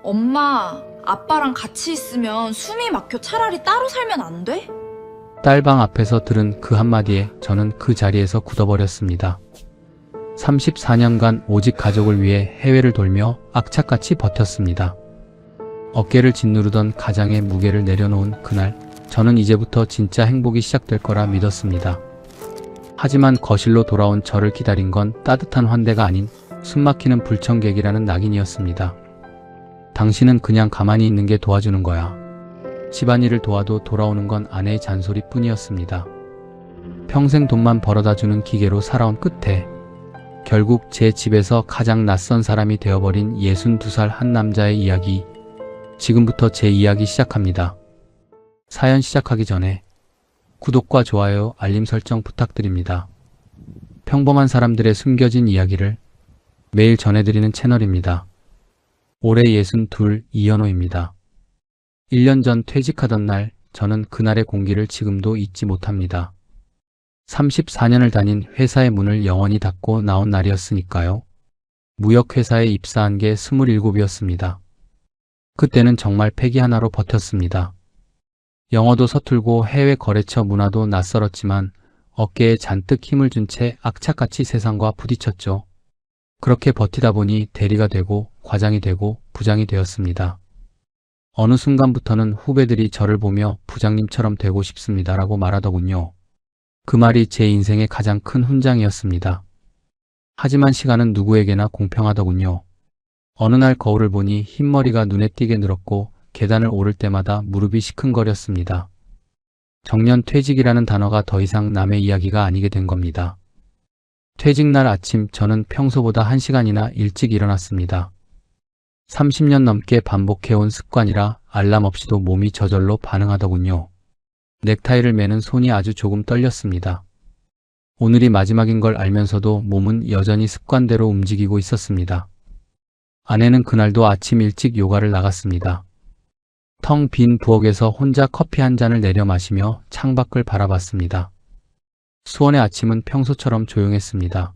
엄마, 아빠랑 같이 있으면 숨이 막혀 차라리 따로 살면 안 돼? 딸방 앞에서 들은 그 한마디에 저는 그 자리에서 굳어버렸습니다. 34년간 오직 가족을 위해 해외를 돌며 악착같이 버텼습니다. 어깨를 짓누르던 가장의 무게를 내려놓은 그날, 저는 이제부터 진짜 행복이 시작될 거라 믿었습니다. 하지만 거실로 돌아온 저를 기다린 건 따뜻한 환대가 아닌 숨막히는 불청객이라는 낙인이었습니다. 당신은 그냥 가만히 있는 게 도와주는 거야. 집안일을 도와도 돌아오는 건 아내의 잔소리뿐이었습니다. 평생 돈만 벌어다 주는 기계로 살아온 끝에 결국 제 집에서 가장 낯선 사람이 되어버린 62살 한 남자의 이야기. 지금부터 제 이야기 시작합니다. 사연 시작하기 전에 구독과 좋아요, 알림 설정 부탁드립니다. 평범한 사람들의 숨겨진 이야기를 매일 전해드리는 채널입니다. 올해 62 이현호입니다. 1년 전 퇴직하던 날, 저는 그날의 공기를 지금도 잊지 못합니다. 34년을 다닌 회사의 문을 영원히 닫고 나온 날이었으니까요. 무역회사에 입사한 게 27이었습니다. 그때는 정말 패기 하나로 버텼습니다. 영어도 서툴고 해외 거래처 문화도 낯설었지만 어깨에 잔뜩 힘을 준 채 악착같이 세상과 부딪혔죠. 그렇게 버티다 보니 대리가 되고 과장이 되고 부장이 되었습니다. 어느 순간부터는 후배들이 저를 보며 부장님처럼 되고 싶습니다라고 말하더군요. 그 말이 제 인생의 가장 큰 훈장이었습니다. 하지만 시간은 누구에게나 공평하더군요. 어느 날 거울을 보니 흰머리가 눈에 띄게 늘었고 계단을 오를 때마다 무릎이 시큰거렸습니다. 정년 퇴직이라는 단어가 더 이상 남의 이야기가 아니게 된 겁니다. 퇴직날 아침, 저는 평소보다 1시간이나 일찍 일어났습니다. 30년 넘게 반복해온 습관이라 알람 없이도 몸이 저절로 반응하더군요. 넥타이를 매는 손이 아주 조금 떨렸습니다. 오늘이 마지막인 걸 알면서도 몸은 여전히 습관대로 움직이고 있었습니다. 아내는 그날도 아침 일찍 요가를 나갔습니다. 텅 빈 부엌에서 혼자 커피 한 잔을 내려 마시며 창밖을 바라봤습니다. 수원의 아침은 평소처럼 조용했습니다.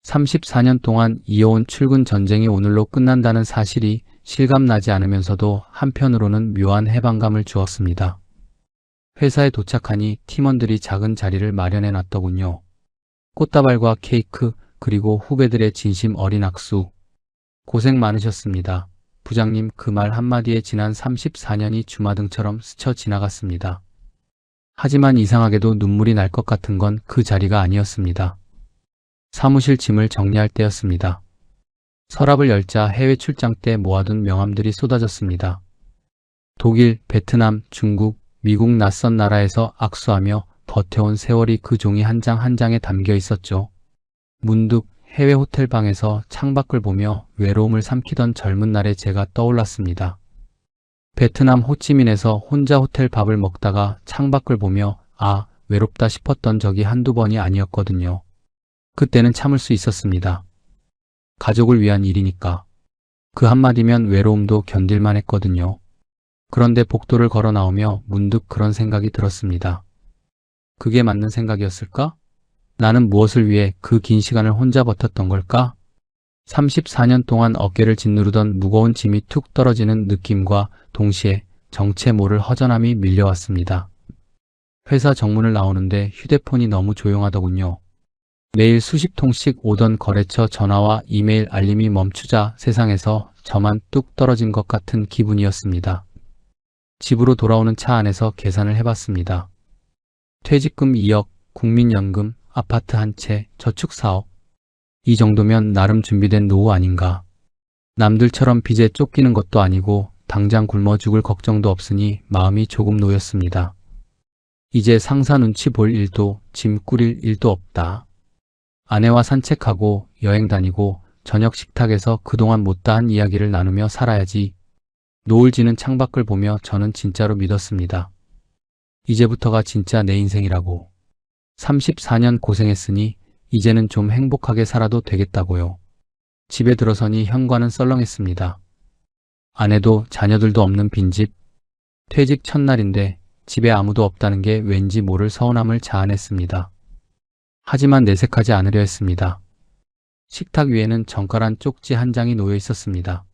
34년 동안 이어온 출근 전쟁이 오늘로 끝난다는 사실이 실감나지 않으면서도 한편으로는 묘한 해방감을 주었습니다. 회사에 도착하니 팀원들이 작은 자리를 마련해 놨더군요. 꽃다발과 케이크, 그리고 후배들의 진심 어린 악수. 고생 많으셨습니다. 부장님, 그 말 한마디에 지난 34년이 주마등처럼 스쳐 지나갔습니다. 하지만 이상하게도 눈물이 날 것 같은 건 그 자리가 아니었습니다. 사무실 짐을 정리할 때였습니다. 서랍을 열자 해외 출장 때 모아둔 명함들이 쏟아졌습니다. 독일, 베트남, 중국, 미국 낯선 나라에서 악수하며 버텨온 세월이 그 종이 한 장 한 장에 담겨 있었죠. 문득 해외 호텔 방에서 창밖을 보며 외로움을 삼키던 젊은 날의 제가 떠올랐습니다. 베트남 호치민에서 혼자 호텔 밥을 먹다가 창밖을 보며 외롭다 싶었던 적이 한두 번이 아니었거든요. 그때는 참을 수 있었습니다. 가족을 위한 일이니까. 그 한마디면 외로움도 견딜만 했거든요. 그런데 복도를 걸어 나오며 문득 그런 생각이 들었습니다. 그게 맞는 생각이었을까? 나는 무엇을 위해 그 긴 시간을 혼자 버텼던 걸까? 34년 동안 어깨를 짓누르던 무거운 짐이 툭 떨어지는 느낌과 동시에 정체 모를 허전함이 밀려왔습니다. 회사 정문을 나오는데 휴대폰이 너무 조용하더군요. 매일 수십 통씩 오던 거래처 전화와 이메일 알림이 멈추자 세상에서 저만 뚝 떨어진 것 같은 기분이었습니다. 집으로 돌아오는 차 안에서 계산을 해봤습니다. 퇴직금 2억, 국민연금, 아파트 한 채, 저축 4억. 이 정도면 나름 준비된 노후 아닌가. 남들처럼 빚에 쫓기는 것도 아니고 당장 굶어 죽을 걱정도 없으니 마음이 조금 놓였습니다. 이제 상사 눈치 볼 일도 짐 꾸릴 일도 없다. 아내와 산책하고 여행 다니고 저녁 식탁에서 그동안 못다한 이야기를 나누며 살아야지. 노을 지는 창밖을 보며 저는 진짜로 믿었습니다. 이제부터가 진짜 내 인생이라고. 34년 고생했으니 이제는 좀 행복하게 살아도 되겠다고요. 집에 들어서니 현관은 썰렁했습니다. 아내도 자녀들도 없는 빈집. 퇴직 첫날인데 집에 아무도 없다는 게 왠지 모를 서운함을 자아냈습니다. 하지만 내색하지 않으려 했습니다. 식탁 위에는 정갈한 쪽지 한 장이 놓여 있었습니다.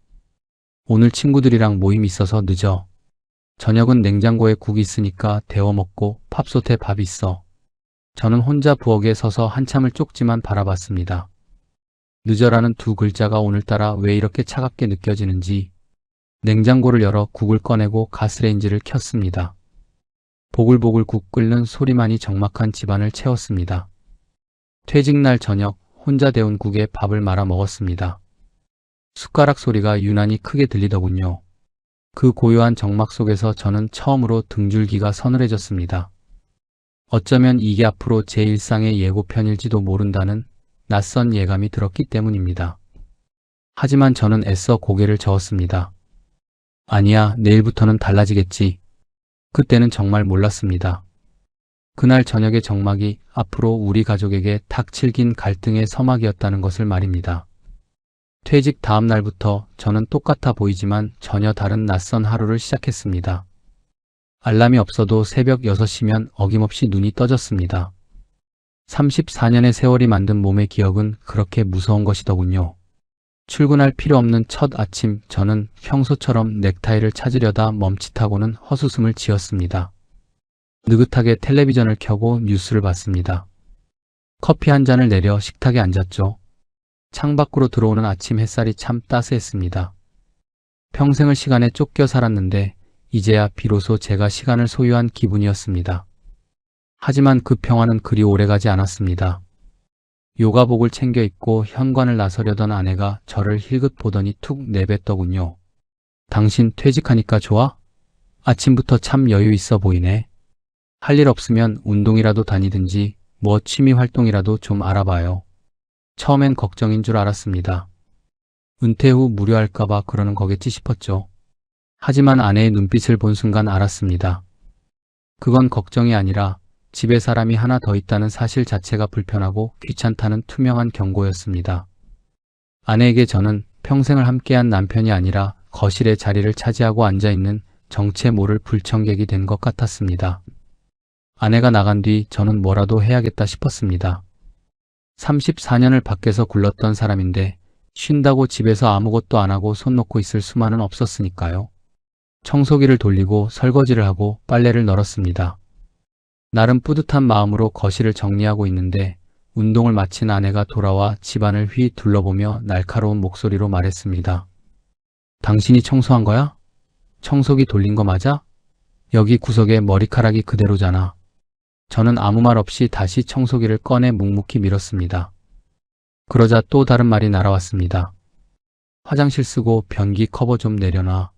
오늘 친구들이랑 모임 있어서 늦어. 저녁은 냉장고에 국이 있으니까 데워 먹고 팝솥에 밥 있어. 저는 혼자 부엌에 서서 한참을 쪽지만 바라봤습니다. 늦어라는 두 글자가 오늘따라 왜 이렇게 차갑게 느껴지는지 냉장고를 열어 국을 꺼내고 가스레인지를 켰습니다. 보글보글 국 끓는 소리만이 적막한 집안을 채웠습니다. 퇴직날 저녁 혼자 데운 국에 밥을 말아 먹었습니다. 숟가락 소리가 유난히 크게 들리더군요. 그 고요한 정막 속에서 저는 처음으로 등줄기가 서늘해졌습니다. 어쩌면 이게 앞으로 제 일상의 예고편일지도 모른다는 낯선 예감이 들었기 때문입니다. 하지만 저는 애써 고개를 저었습니다. 아니야, 내일부터는 달라지겠지. 그때는 정말 몰랐습니다. 그날 저녁의 정막이 앞으로 우리 가족에게 닥칠 긴 갈등의 서막이었다는 것을 말입니다. 퇴직 다음 날부터 저는 똑같아 보이지만 전혀 다른 낯선 하루를 시작했습니다. 알람이 없어도 새벽 6시면 어김없이 눈이 떠졌습니다. 34년의 세월이 만든 몸의 기억은 그렇게 무서운 것이더군요. 출근할 필요 없는 첫 아침, 저는 평소처럼 넥타이를 찾으려다 멈칫하고는 헛웃음을 지었습니다. 느긋하게 텔레비전을 켜고 뉴스를 봤습니다. 커피 한 잔을 내려 식탁에 앉았죠. 창밖으로 들어오는 아침 햇살이 참 따스했습니다. 평생을 시간에 쫓겨 살았는데 이제야 비로소 제가 시간을 소유한 기분이었습니다. 하지만 그 평화는 그리 오래가지 않았습니다. 요가복을 챙겨 입고 현관을 나서려던 아내가 저를 힐긋 보더니 툭 내뱉더군요. 당신 퇴직하니까 좋아? 아침부터 참 여유 있어 보이네. 할 일 없으면 운동이라도 다니든지 뭐 취미 활동이라도 좀 알아봐요. 처음엔 걱정인 줄 알았습니다. 은퇴 후 무료할까봐 그러는 거겠지 싶었죠. 하지만 아내의 눈빛을 본 순간 알았습니다. 그건 걱정이 아니라 집에 사람이 하나 더 있다는 사실 자체가 불편하고 귀찮다는 투명한 경고였습니다. 아내에게 저는 평생을 함께한 남편이 아니라 거실의 자리를 차지하고 앉아있는 정체 모를 불청객이 된 것 같았습니다. 아내가 나간 뒤 저는 뭐라도 해야겠다 싶었습니다. 34년을 밖에서 굴렀던 사람인데 쉰다고 집에서 아무것도 안 하고 손 놓고 있을 수만은 없었으니까요. 청소기를 돌리고 설거지를 하고 빨래를 널었습니다. 나름 뿌듯한 마음으로 거실을 정리하고 있는데 운동을 마친 아내가 돌아와 집안을 휘 둘러보며 날카로운 목소리로 말했습니다. 당신이 청소한 거야? 청소기 돌린 거 맞아? 여기 구석에 머리카락이 그대로잖아. 저는 아무 말 없이 다시 청소기를 꺼내 묵묵히 밀었습니다. 그러자 또 다른 말이 날아왔습니다. 화장실 쓰고 변기 커버 좀 내려놔.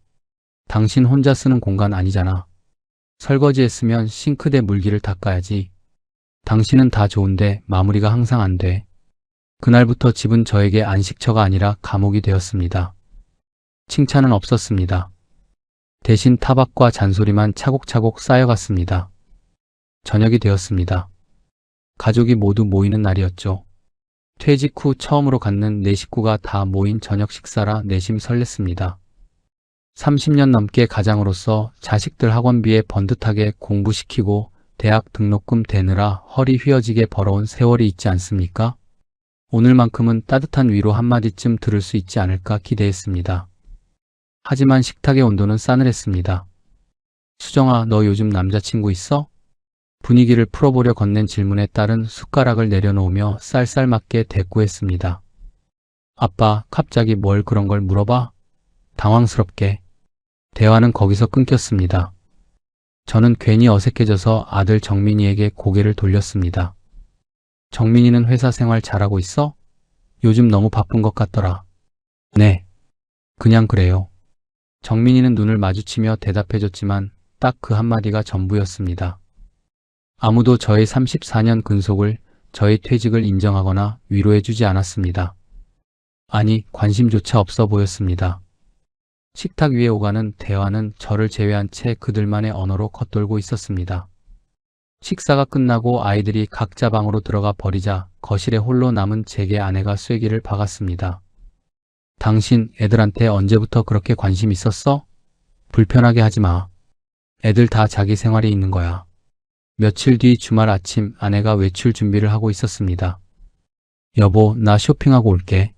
당신 혼자 쓰는 공간 아니잖아. 설거지했으면 싱크대 물기를 닦아야지. 당신은 다 좋은데 마무리가 항상 안 돼. 그날부터 집은 저에게 안식처가 아니라 감옥이 되었습니다. 칭찬은 없었습니다. 대신 타박과 잔소리만 차곡차곡 쌓여갔습니다. 저녁이 되었습니다. 가족이 모두 모이는 날이었죠. 퇴직 후 처음으로 갖는 네 식구가 다 모인 저녁 식사라 내심 설렜습니다. 30년 넘게 가장으로서 자식들 학원비에 번듯하게 공부시키고 대학 등록금 대느라 허리 휘어지게 벌어온 세월이 있지 않습니까? 오늘만큼은 따뜻한 위로 한마디쯤 들을 수 있지 않을까 기대했습니다. 하지만 식탁의 온도는 싸늘했습니다. 수정아, 너 요즘 남자친구 있어? 분위기를 풀어보려 건넨 질문에 딸은 숟가락을 내려놓으며 쌀쌀맞게 대꾸했습니다. 아빠, 갑자기 뭘 그런 걸 물어봐? 당황스럽게. 대화는 거기서 끊겼습니다. 저는 괜히 어색해져서 아들 정민이에게 고개를 돌렸습니다. 정민이는 회사 생활 잘하고 있어? 요즘 너무 바쁜 것 같더라. 네. 그냥 그래요. 정민이는 눈을 마주치며 대답해줬지만 딱 그 한마디가 전부였습니다. 아무도 저의 34년 근속을, 저의 퇴직을 인정하거나 위로해주지 않았습니다. 아니, 관심조차 없어 보였습니다. 식탁 위에 오가는 대화는 저를 제외한 채 그들만의 언어로 겉돌고 있었습니다. 식사가 끝나고 아이들이 각자 방으로 들어가 버리자 거실에 홀로 남은 제게 아내가 쐐기를 박았습니다. 당신 애들한테 언제부터 그렇게 관심 있었어? 불편하게 하지 마. 애들 다 자기 생활이 있는 거야. 며칠 뒤 주말 아침 아내가 외출 준비를 하고 있었습니다. 여보, 나 쇼핑하고 올게.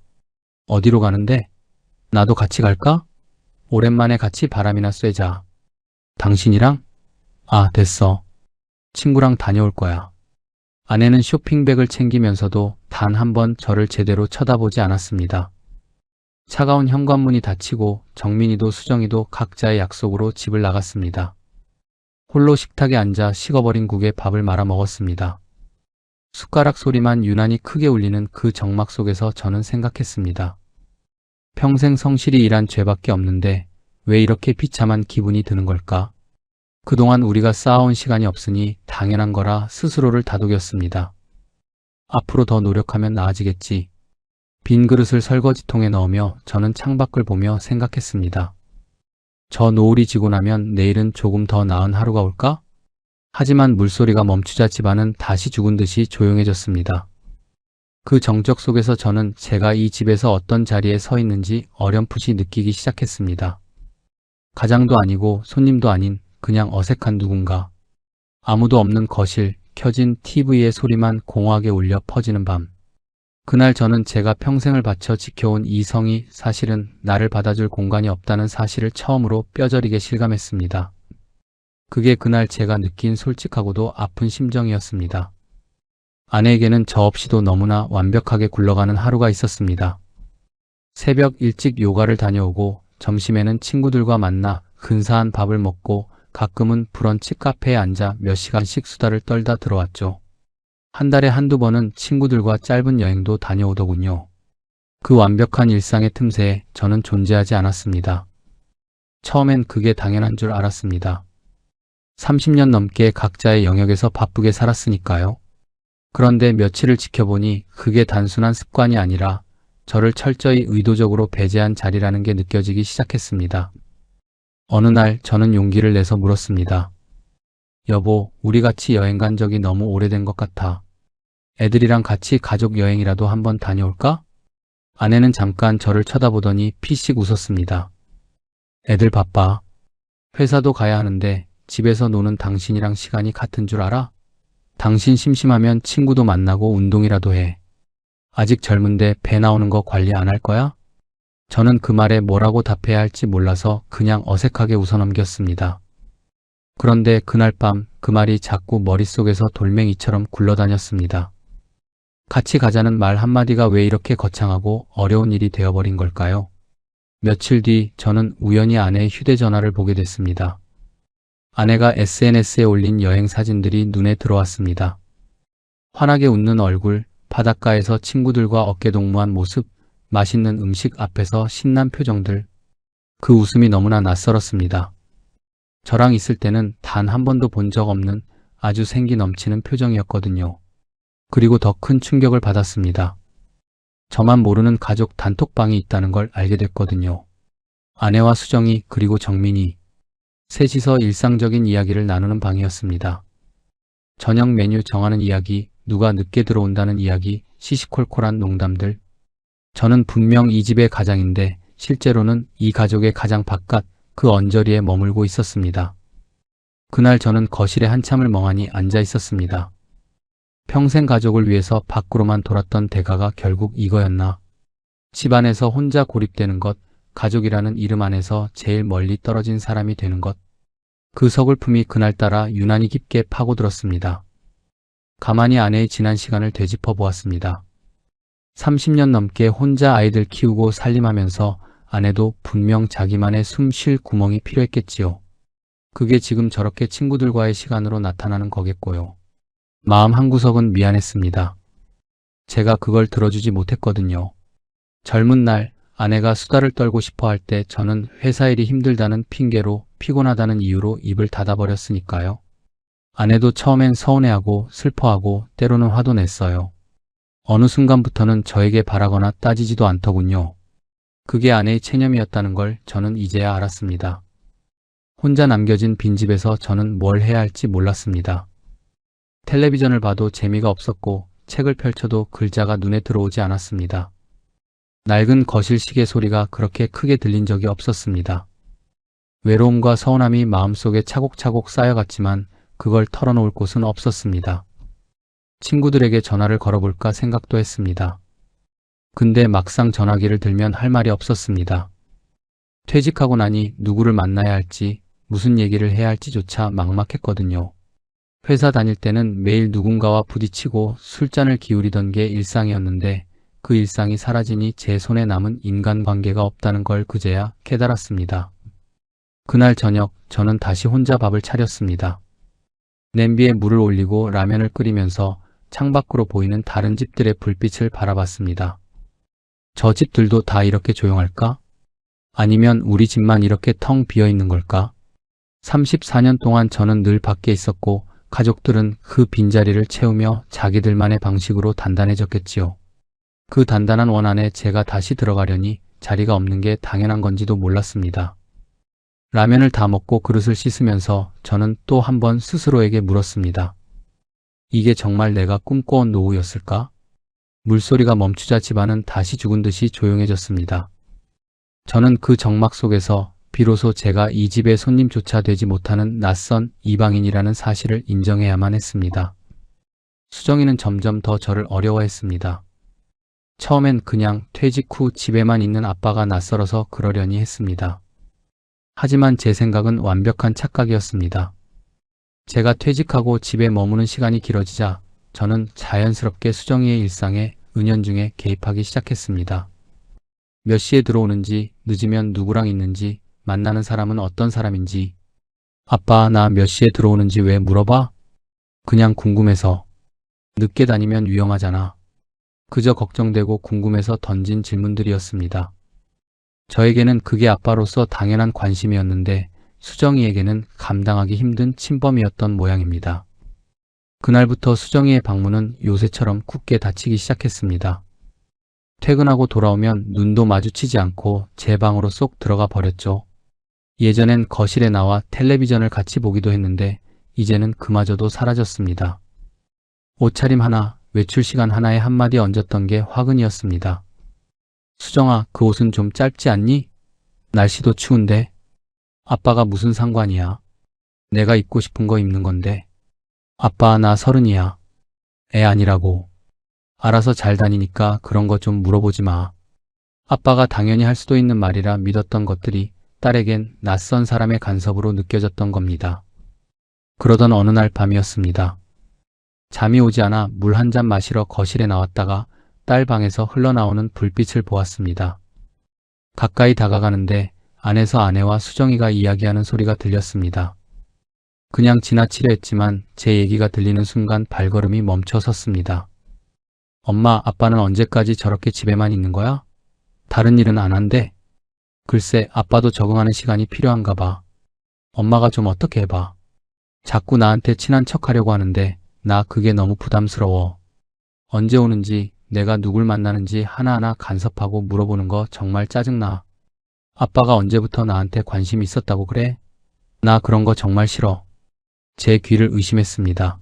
어디로 가는데? 나도 같이 갈까? 오랜만에 같이 바람이나 쐬자. 당신이랑? 아, 됐어. 친구랑 다녀올 거야. 아내는 쇼핑백을 챙기면서도 단 한 번 저를 제대로 쳐다보지 않았습니다. 차가운 현관문이 닫히고 정민이도 수정이도 각자의 약속으로 집을 나갔습니다. 홀로 식탁에 앉아 식어버린 국에 밥을 말아 먹었습니다. 숟가락 소리만 유난히 크게 울리는 그 정막 속에서 저는 생각했습니다. 평생 성실히 일한 죄밖에 없는데 왜 이렇게 비참한 기분이 드는 걸까? 그동안 우리가 쌓아온 시간이 없으니 당연한 거라 스스로를 다독였습니다. 앞으로 더 노력하면 나아지겠지. 빈 그릇을 설거지통에 넣으며 저는 창밖을 보며 생각했습니다. 저 노을이 지고 나면 내일은 조금 더 나은 하루가 올까? 하지만 물소리가 멈추자 집안은 다시 죽은 듯이 조용해졌습니다. 그 정적 속에서 저는 제가 이 집에서 어떤 자리에 서 있는지 어렴풋이 느끼기 시작했습니다. 가장도 아니고 손님도 아닌 그냥 어색한 누군가. 아무도 없는 거실, 켜진 TV의 소리만 공허하게 울려 퍼지는 밤. 그날 저는 제가 평생을 바쳐 지켜온 이 성이 사실은 나를 받아줄 공간이 없다는 사실을 처음으로 뼈저리게 실감했습니다. 그게 그날 제가 느낀 솔직하고도 아픈 심정이었습니다. 아내에게는 저 없이도 너무나 완벽하게 굴러가는 하루가 있었습니다. 새벽 일찍 요가를 다녀오고 점심에는 친구들과 만나 근사한 밥을 먹고 가끔은 브런치 카페에 앉아 몇 시간씩 수다를 떨다 들어왔죠. 한 달에 한두 번은 친구들과 짧은 여행도 다녀오더군요. 그 완벽한 일상의 틈새에 저는 존재하지 않았습니다. 처음엔 그게 당연한 줄 알았습니다. 30년 넘게 각자의 영역에서 바쁘게 살았으니까요. 그런데 며칠을 지켜보니 그게 단순한 습관이 아니라 저를 철저히 의도적으로 배제한 자리라는 게 느껴지기 시작했습니다. 어느 날 저는 용기를 내서 물었습니다. 여보, 우리 같이 여행 간 적이 너무 오래된 것 같아. 애들이랑 같이 가족 여행이라도 한번 다녀올까? 아내는 잠깐 저를 쳐다보더니 피식 웃었습니다. 애들 바빠. 회사도 가야 하는데 집에서 노는 당신이랑 시간이 같은 줄 알아? 당신 심심하면 친구도 만나고 운동이라도 해. 아직 젊은데 배 나오는 거 관리 안 할 거야? 저는 그 말에 뭐라고 답해야 할지 몰라서 그냥 어색하게 웃어넘겼습니다. 그런데 그날 밤 그 말이 자꾸 머릿속에서 돌멩이처럼 굴러다녔습니다. 같이 가자는 말 한마디가 왜 이렇게 거창하고 어려운 일이 되어버린 걸까요? 며칠 뒤 저는 우연히 아내의 휴대전화를 보게 됐습니다. 아내가 SNS에 올린 여행 사진들이 눈에 들어왔습니다. 환하게 웃는 얼굴, 바닷가에서 친구들과 어깨동무한 모습, 맛있는 음식 앞에서 신난 표정들. 그 웃음이 너무나 낯설었습니다. 저랑 있을 때는 단 한 번도 본 적 없는 아주 생기 넘치는 표정이었거든요. 그리고 더 큰 충격을 받았습니다. 저만 모르는 가족 단톡방이 있다는 걸 알게 됐거든요. 아내와 수정이 그리고 정민이 셋이서 일상적인 이야기를 나누는 방이었습니다. 저녁 메뉴 정하는 이야기, 누가 늦게 들어온다는 이야기, 시시콜콜한 농담들. 저는 분명 이 집의 가장인데 실제로는 이 가족의 가장 바깥 그 언저리에 머물고 있었습니다. 그날 저는 거실에 한참을 멍하니 앉아 있었습니다. 평생 가족을 위해서 밖으로만 돌았던 대가가 결국 이거였나. 집안에서 혼자 고립되는 것, 가족이라는 이름 안에서 제일 멀리 떨어진 사람이 되는 것. 그 서글픔이 그날따라 유난히 깊게 파고들었습니다. 가만히 아내의 지난 시간을 되짚어 보았습니다. 30년 넘게 혼자 아이들 키우고 살림하면서 아내도 분명 자기만의 숨 쉴 구멍이 필요했겠지요. 그게 지금 저렇게 친구들과의 시간으로 나타나는 거겠고요. 마음 한구석은 미안했습니다. 제가 그걸 들어주지 못했거든요. 젊은 날 아내가 수다를 떨고 싶어 할 때 저는 회사 일이 힘들다는 핑계로 피곤하다는 이유로 입을 닫아버렸으니까요. 아내도 처음엔 서운해하고 슬퍼하고 때로는 화도 냈어요. 어느 순간부터는 저에게 바라거나 따지지도 않더군요. 그게 아내의 체념이었다는 걸 저는 이제야 알았습니다. 혼자 남겨진 빈집에서 저는 뭘 해야 할지 몰랐습니다. 텔레비전을 봐도 재미가 없었고 책을 펼쳐도 글자가 눈에 들어오지 않았습니다. 낡은 거실 시계 소리가 그렇게 크게 들린 적이 없었습니다. 외로움과 서운함이 마음속에 차곡차곡 쌓여갔지만 그걸 털어놓을 곳은 없었습니다. 친구들에게 전화를 걸어볼까 생각도 했습니다. 근데 막상 전화기를 들면 할 말이 없었습니다. 퇴직하고 나니 누구를 만나야 할지, 무슨 얘기를 해야 할지조차 막막했거든요. 회사 다닐 때는 매일 누군가와 부딪히고 술잔을 기울이던 게 일상이었는데 그 일상이 사라지니 제 손에 남은 인간관계가 없다는 걸 그제야 깨달았습니다. 그날 저녁 저는 다시 혼자 밥을 차렸습니다. 냄비에 물을 올리고 라면을 끓이면서 창밖으로 보이는 다른 집들의 불빛을 바라봤습니다. 저 집들도 다 이렇게 조용할까? 아니면 우리 집만 이렇게 텅 비어 있는 걸까? 34년 동안 저는 늘 밖에 있었고 가족들은 그 빈자리를 채우며 자기들만의 방식으로 단단해졌겠지요. 그 단단한 원 안에 제가 다시 들어가려니 자리가 없는 게 당연한 건지도 몰랐습니다. 라면을 다 먹고 그릇을 씻으면서 저는 또 한 번 스스로에게 물었습니다. 이게 정말 내가 꿈꿔온 노후였을까? 물소리가 멈추자 집안은 다시 죽은 듯이 조용해졌습니다. 저는 그 정막 속에서 비로소 제가 이 집의 손님조차 되지 못하는 낯선 이방인이라는 사실을 인정해야만 했습니다. 수정이는 점점 더 저를 어려워했습니다. 처음엔 그냥 퇴직 후 집에만 있는 아빠가 낯설어서 그러려니 했습니다. 하지만 제 생각은 완벽한 착각이었습니다. 제가 퇴직하고 집에 머무는 시간이 길어지자 저는 자연스럽게 수정이의 일상에 은연중에 개입하기 시작했습니다. 몇 시에 들어오는지, 늦으면 누구랑 있는지, 만나는 사람은 어떤 사람인지. 아빠, 나 몇 시에 들어오는지 왜 물어봐? 그냥 궁금해서. 늦게 다니면 위험하잖아. 그저 걱정되고 궁금해서 던진 질문들이었습니다. 저에게는 그게 아빠로서 당연한 관심이었는데 수정이에게는 감당하기 힘든 침범이었던 모양입니다. 그날부터 수정이의 방문은 요새처럼 굳게 닫히기 시작했습니다. 퇴근하고 돌아오면 눈도 마주치지 않고 제 방으로 쏙 들어가 버렸죠. 예전엔 거실에 나와 텔레비전을 같이 보기도 했는데 이제는 그마저도 사라졌습니다. 옷차림 하나, 외출 시간 하나에 한마디 얹었던 게 화근이었습니다. 수정아, 그 옷은 좀 짧지 않니? 날씨도 추운데. 아빠가 무슨 상관이야. 내가 입고 싶은 거 입는 건데. 아빠, 나 30이야. 애 아니라고. 알아서 잘 다니니까 그런 거 좀 물어보지 마. 아빠가 당연히 할 수도 있는 말이라 믿었던 것들이 딸에겐 낯선 사람의 간섭으로 느껴졌던 겁니다. 그러던 어느 날 밤이었습니다. 잠이 오지 않아 물 한 잔 마시러 거실에 나왔다가 딸 방에서 흘러나오는 불빛을 보았습니다. 가까이 다가가는데 안에서 아내와 수정이가 이야기하는 소리가 들렸습니다. 그냥 지나치려 했지만 제 얘기가 들리는 순간 발걸음이 멈춰 섰습니다. 엄마, 아빠는 언제까지 저렇게 집에만 있는 거야? 다른 일은 안 한대? 글쎄, 아빠도 적응하는 시간이 필요한가 봐. 엄마가 좀 어떻게 해봐. 자꾸 나한테 친한 척하려고 하는데 나 그게 너무 부담스러워. 언제 오는지, 내가 누굴 만나는지 하나하나 간섭하고 물어보는 거 정말 짜증나. 아빠가 언제부터 나한테 관심이 있었다고 그래? 나 그런 거 정말 싫어. 제 귀를 의심했습니다.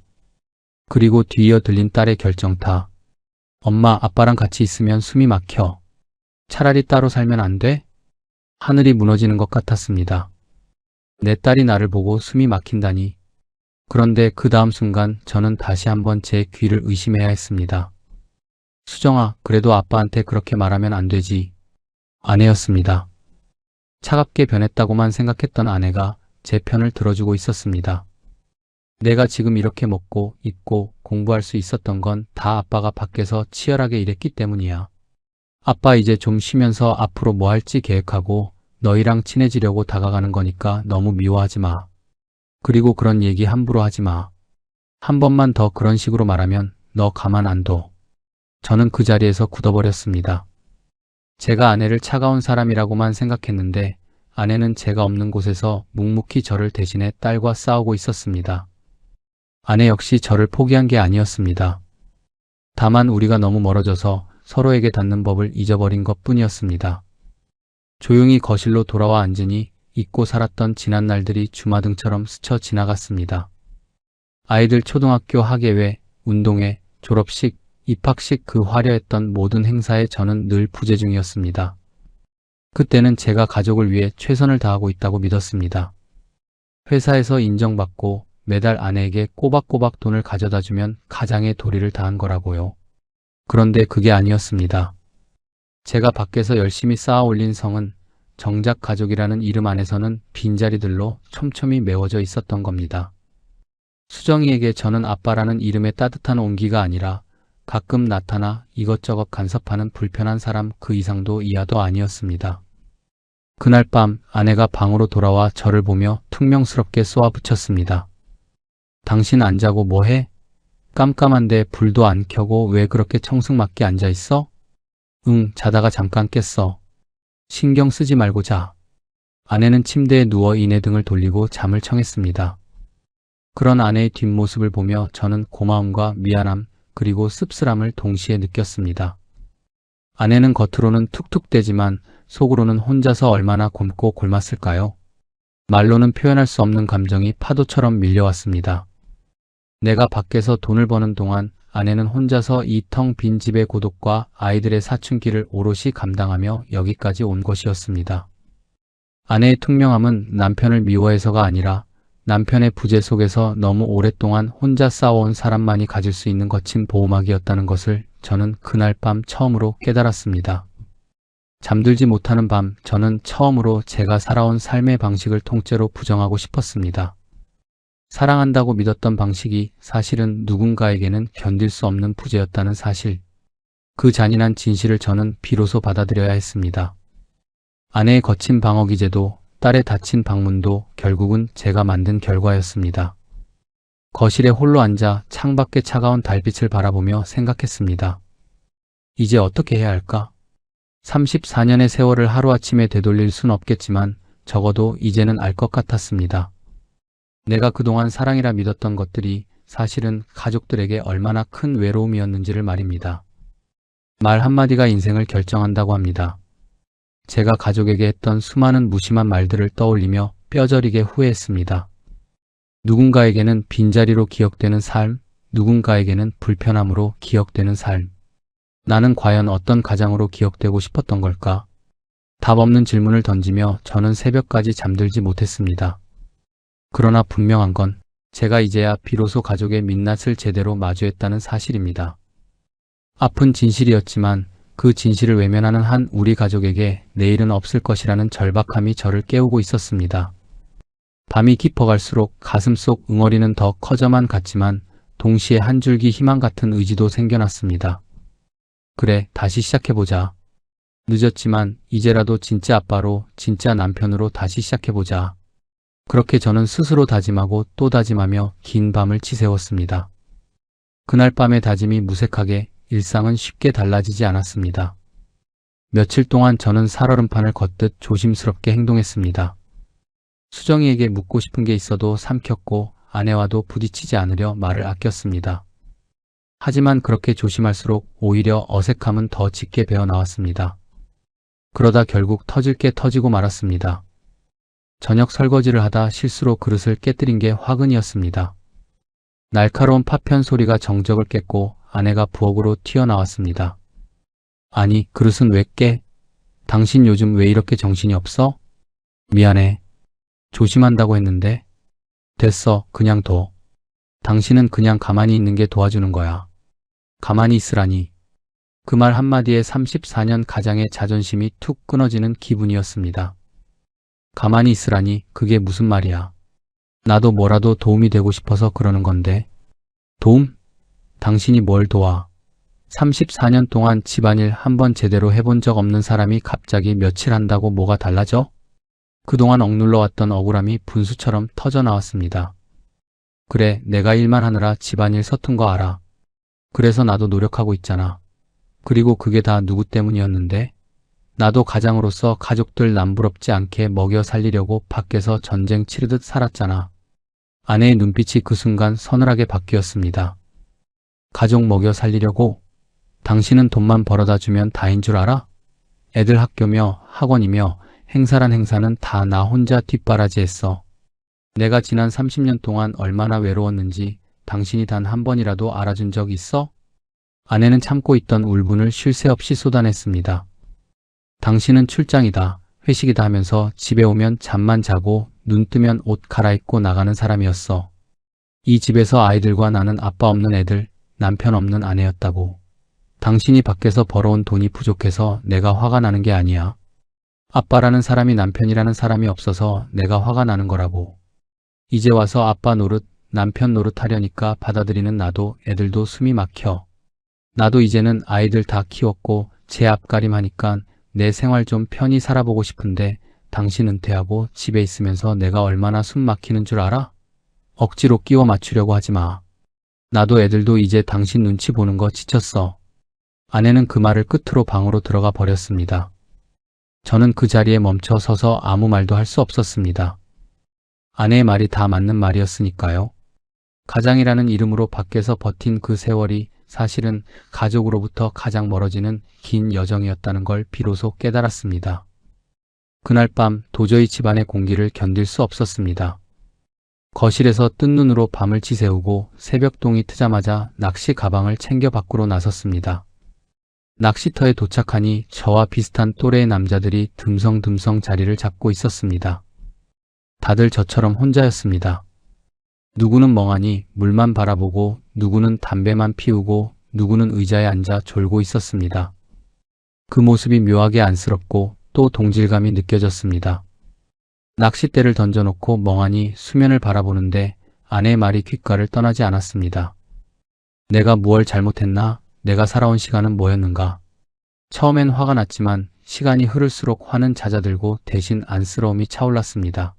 그리고 뒤이어 들린 딸의 결정타. 엄마, 아빠랑 같이 있으면 숨이 막혀. 차라리 따로 살면 안 돼? 하늘이 무너지는 것 같았습니다. 내 딸이 나를 보고 숨이 막힌다니. 그런데 그 다음 순간 저는 다시 한번 제 귀를 의심해야 했습니다. 수정아, 그래도 아빠한테 그렇게 말하면 안 되지. 아내였습니다. 차갑게 변했다고만 생각했던 아내가 제 편을 들어주고 있었습니다. 내가 지금 이렇게 먹고 입고 공부할 수 있었던 건 다 아빠가 밖에서 치열하게 일했기 때문이야. 아빠 이제 좀 쉬면서 앞으로 뭐 할지 계획하고 너희랑 친해지려고 다가가는 거니까 너무 미워하지 마. 그리고 그런 얘기 함부로 하지 마. 한 번만 더 그런 식으로 말하면 너 가만 안 둬. 저는 그 자리에서 굳어버렸습니다. 제가 아내를 차가운 사람이라고만 생각했는데 아내는 제가 없는 곳에서 묵묵히 저를 대신해 딸과 싸우고 있었습니다. 아내 역시 저를 포기한 게 아니었습니다. 다만 우리가 너무 멀어져서 서로에게 닿는 법을 잊어버린 것뿐이었습니다. 조용히 거실로 돌아와 앉으니 잊고 살았던 지난 날들이 주마등처럼 스쳐 지나갔습니다. 아이들 초등학교 학예회, 운동회, 졸업식, 입학식 그 화려했던 모든 행사에 저는 늘 부재 중이었습니다. 그때는 제가 가족을 위해 최선을 다하고 있다고 믿었습니다. 회사에서 인정받고 매달 아내에게 꼬박꼬박 돈을 가져다 주면 가장의 도리를 다한 거라고요. 그런데 그게 아니었습니다. 제가 밖에서 열심히 쌓아 올린 성은 정작 가족이라는 이름 안에서는 빈자리들로 촘촘히 메워져 있었던 겁니다. 수정이에게 저는 아빠라는 이름의 따뜻한 온기가 아니라 가끔 나타나 이것저것 간섭하는 불편한 사람 그 이상도 이하도 아니었습니다. 그날 밤 아내가 방으로 돌아와 저를 보며 퉁명스럽게 쏘아붙였습니다. 당신 안 자고 뭐 해? 깜깜한데 불도 안 켜고 왜 그렇게 청승맞게 앉아있어? 응, 자다가 잠깐 깼어. 신경 쓰지 말고 자. 아내는 침대에 누워 이내 등을 돌리고 잠을 청했습니다. 그런 아내의 뒷모습을 보며 저는 고마움과 미안함 그리고 씁쓸함을 동시에 느꼈습니다. 아내는 겉으로는 툭툭대지만 속으로는 혼자서 얼마나 곪고 골맞을까요? 말로는 표현할 수 없는 감정이 파도처럼 밀려왔습니다. 내가 밖에서 돈을 버는 동안 아내는 혼자서 이 텅 빈 집의 고독과 아이들의 사춘기를 오롯이 감당하며 여기까지 온 것이었습니다. 아내의 투명함은 남편을 미워해서가 아니라 남편의 부재 속에서 너무 오랫동안 혼자 싸워온 사람만이 가질 수 있는 거친 보호막이었다는 것을 저는 그날 밤 처음으로 깨달았습니다. 잠들지 못하는 밤 저는 처음으로 제가 살아온 삶의 방식을 통째로 부정하고 싶었습니다. 사랑한다고 믿었던 방식이 사실은 누군가에게는 견딜 수 없는 부재였다는 사실. 그 잔인한 진실을 저는 비로소 받아들여야 했습니다. 아내의 거친 방어 기제도 딸의 닫힌 방문도 결국은 제가 만든 결과였습니다. 거실에 홀로 앉아 창밖의 차가운 달빛을 바라보며 생각했습니다. 이제 어떻게 해야 할까? 34년의 세월을 하루아침에 되돌릴 순 없겠지만 적어도 이제는 알 것 같았습니다. 내가 그동안 사랑이라 믿었던 것들이 사실은 가족들에게 얼마나 큰 외로움이었는지를 말입니다. 말 한마디가 인생을 결정한다고 합니다. 제가 가족에게 했던 수많은 무심한 말들을 떠올리며 뼈저리게 후회했습니다. 누군가에게는 빈자리로 기억되는 삶, 누군가에게는 불편함으로 기억되는 삶. 나는 과연 어떤 가장으로 기억되고 싶었던 걸까? 답 없는 질문을 던지며 저는 새벽까지 잠들지 못했습니다. 그러나 분명한 건 제가 이제야 비로소 가족의 민낯을 제대로 마주했다는 사실입니다. 아픈 진실이었지만 그 진실을 외면하는 한 우리 가족에게 내일은 없을 것이라는 절박함이 저를 깨우고 있었습니다. 밤이 깊어갈수록 가슴속 응어리는 더 커져만 갔지만 동시에 한 줄기 희망 같은 의지도 생겨났습니다. 그래, 다시 시작해보자. 늦었지만 이제라도 진짜 아빠로, 진짜 남편으로 다시 시작해보자. 그렇게 저는 스스로 다짐하고 또 다짐하며 긴 밤을 치새웠습니다. 그날 밤의 다짐이 무색하게 일상은 쉽게 달라지지 않았습니다. 며칠 동안 저는 살얼음판을 걷듯 조심스럽게 행동했습니다. 수정이에게 묻고 싶은 게 있어도 삼켰고 아내와도 부딪히지 않으려 말을 아꼈습니다. 하지만 그렇게 조심할수록 오히려 어색함은 더 짙게 배어나왔습니다. 그러다 결국 터질 게 터지고 말았습니다. 저녁 설거지를 하다 실수로 그릇을 깨뜨린 게 화근이었습니다. 날카로운 파편 소리가 정적을 깼고 아내가 부엌으로 튀어나왔습니다. 아니, 그릇은 왜 깨? 당신 요즘 왜 이렇게 정신이 없어? 미안해. 조심한다고 했는데. 됐어, 그냥 둬. 당신은 그냥 가만히 있는 게 도와주는 거야. 가만히 있으라니. 그 말 한마디에 34년 가장의 자존심이 툭 끊어지는 기분이었습니다. 가만히 있으라니, 그게 무슨 말이야. 나도 뭐라도 도움이 되고 싶어서 그러는 건데. 도움? 당신이 뭘 도와. 34년 동안 집안일 한 번 제대로 해본 적 없는 사람이 갑자기 며칠 한다고 뭐가 달라져? 그동안 억눌러 왔던 억울함이 분수처럼 터져나왔습니다. 그래, 내가 일만 하느라 집안일 서툰 거 알아. 그래서 나도 노력하고 있잖아. 그리고 그게 다 누구 때문이었는데? 나도 가장으로서 가족들 남부럽지 않게 먹여 살리려고 밖에서 전쟁 치르듯 살았잖아. 아내의 눈빛이 그 순간 서늘하게 바뀌었습니다. 가족 먹여 살리려고? 당신은 돈만 벌어다 주면 다인 줄 알아? 애들 학교며 학원이며 행사란 행사는 다 나 혼자 뒷바라지했어. 내가 지난 30년 동안 얼마나 외로웠는지 당신이 단 한 번이라도 알아준 적 있어? 아내는 참고 있던 울분을 쉴 새 없이 쏟아냈습니다. 당신은 출장이다, 회식이다 하면서 집에 오면 잠만 자고 눈 뜨면 옷 갈아입고 나가는 사람이었어. 이 집에서 아이들과 나는 아빠 없는 애들, 남편 없는 아내였다고. 당신이 밖에서 벌어온 돈이 부족해서 내가 화가 나는 게 아니야. 아빠라는 사람이 남편이라는 사람이 없어서 내가 화가 나는 거라고. 이제 와서 아빠 노릇, 남편 노릇 하려니까 받아들이는 나도 애들도 숨이 막혀. 나도 이제는 아이들 다 키웠고 제 앞가림 하니까 내 생활 좀 편히 살아보고 싶은데 당신 은퇴하고 집에 있으면서 내가 얼마나 숨 막히는 줄 알아? 억지로 끼워 맞추려고 하지 마. 나도 애들도 이제 당신 눈치 보는 거 지쳤어. 아내는 그 말을 끝으로 방으로 들어가 버렸습니다. 저는 그 자리에 멈춰 서서 아무 말도 할 수 없었습니다. 아내의 말이 다 맞는 말이었으니까요. 가장이라는 이름으로 밖에서 버틴 그 세월이 사실은 가족으로부터 가장 멀어지는 긴 여정이었다는 걸 비로소 깨달았습니다. 그날 밤 도저히 집안의 공기를 견딜 수 없었습니다. 거실에서 뜬 눈으로 밤을 지새우고 새벽동이 트자마자 낚시 가방을 챙겨 밖으로 나섰습니다. 낚시터에 도착하니 저와 비슷한 또래의 남자들이 듬성듬성 자리를 잡고 있었습니다. 다들 저처럼 혼자였습니다. 누구는 멍하니 물만 바라보고 누구는 담배만 피우고 누구는 의자에 앉아 졸고 있었습니다. 그 모습이 묘하게 안쓰럽고 또 동질감이 느껴졌습니다. 낚싯대를 던져놓고 멍하니 수면을 바라보는데 아내의 말이 귓가를 떠나지 않았습니다. 내가 무얼 잘못했나? 내가 살아온 시간은 뭐였는가? 처음엔 화가 났지만 시간이 흐를수록 화는 잦아들고 대신 안쓰러움이 차올랐습니다.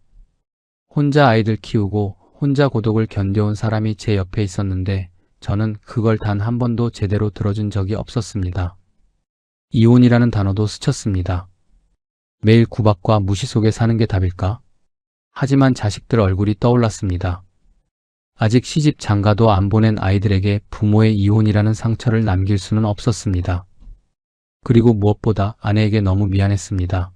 혼자 아이들 키우고 혼자 고독을 견뎌온 사람이 제 옆에 있었는데 저는 그걸 단 한 번도 제대로 들어준 적이 없었습니다. 이혼이라는 단어도 스쳤습니다. 매일 구박과 무시 속에 사는 게 답일까? 하지만 자식들 얼굴이 떠올랐습니다. 아직 시집 장가도 안 보낸 아이들에게 부모의 이혼이라는 상처를 남길 수는 없었습니다. 그리고 무엇보다 아내에게 너무 미안했습니다.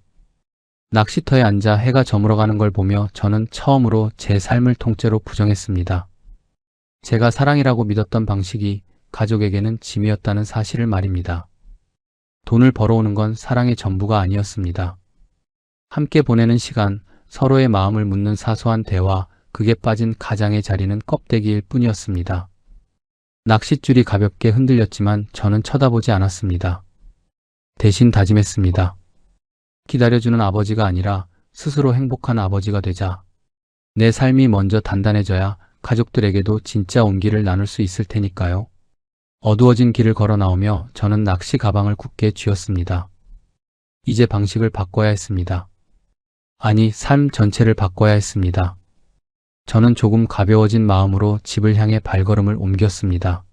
낚시터에 앉아 해가 저물어가는 걸 보며 저는 처음으로 제 삶을 통째로 부정했습니다. 제가 사랑이라고 믿었던 방식이 가족에게는 짐이었다는 사실을 말입니다. 돈을 벌어오는 건 사랑의 전부가 아니었습니다. 함께 보내는 시간, 서로의 마음을 묻는 사소한 대화, 그게 빠진 가장의 자리는 껍데기일 뿐이었습니다. 낚싯줄이 가볍게 흔들렸지만 저는 쳐다보지 않았습니다. 대신 다짐했습니다. 기다려주는 아버지가 아니라 스스로 행복한 아버지가 되자. 내 삶이 먼저 단단해져야 가족들에게도 진짜 온기를 나눌 수 있을 테니까요. 어두워진 길을 걸어 나오며 저는 낚시 가방을 굳게 쥐었습니다. 이제 방식을 바꿔야 했습니다. 아니, 삶 전체를 바꿔야 했습니다. 저는 조금 가벼워진 마음으로 집을 향해 발걸음을 옮겼습니다.